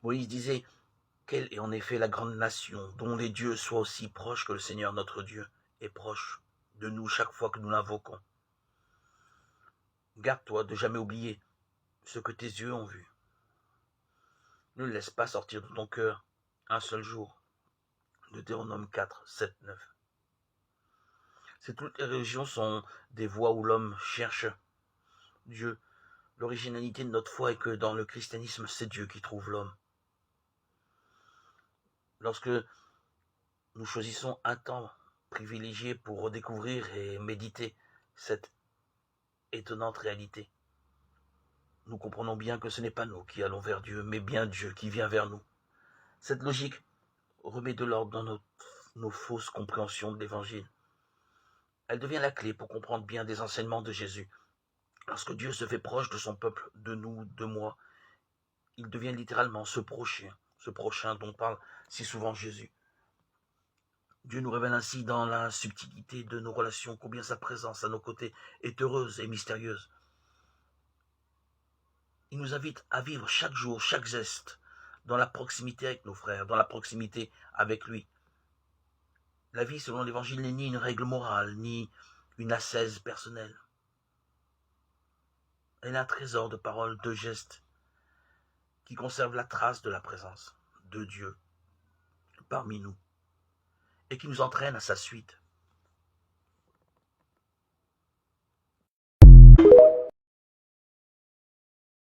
Moïse disait, quelle est en effet la grande nation, dont les dieux soient aussi proches que le Seigneur notre Dieu est proche de nous chaque fois que nous l'invoquons. Garde-toi de jamais oublier ce que tes yeux ont vu. Ne laisse pas sortir de ton cœur un seul jour. Deutéronome 4, 7, 9. Si toutes les religions sont des voies où l'homme cherche Dieu, l'originalité de notre foi est que dans le christianisme, c'est Dieu qui trouve l'homme. Lorsque nous choisissons un temps privilégié pour redécouvrir et méditer cette étonnante réalité, nous comprenons bien que ce n'est pas nous qui allons vers Dieu, mais bien Dieu qui vient vers nous. Cette logique remet de l'ordre dans nos fausses compréhensions de l'Évangile. Elle devient la clé pour comprendre bien des enseignements de Jésus. Lorsque Dieu se fait proche de son peuple, de nous, de moi, il devient littéralement ce prochain dont parle si souvent Jésus. Dieu nous révèle ainsi dans la subtilité de nos relations combien sa présence à nos côtés est heureuse et mystérieuse. Il nous invite à vivre chaque jour, chaque geste, dans la proximité avec nos frères, dans la proximité avec lui. La vie selon l'Évangile n'est ni une règle morale, ni une ascèse personnelle. Elle est un trésor de paroles, de gestes, qui conserve la trace de la présence de Dieu parmi nous et qui nous entraîne à sa suite.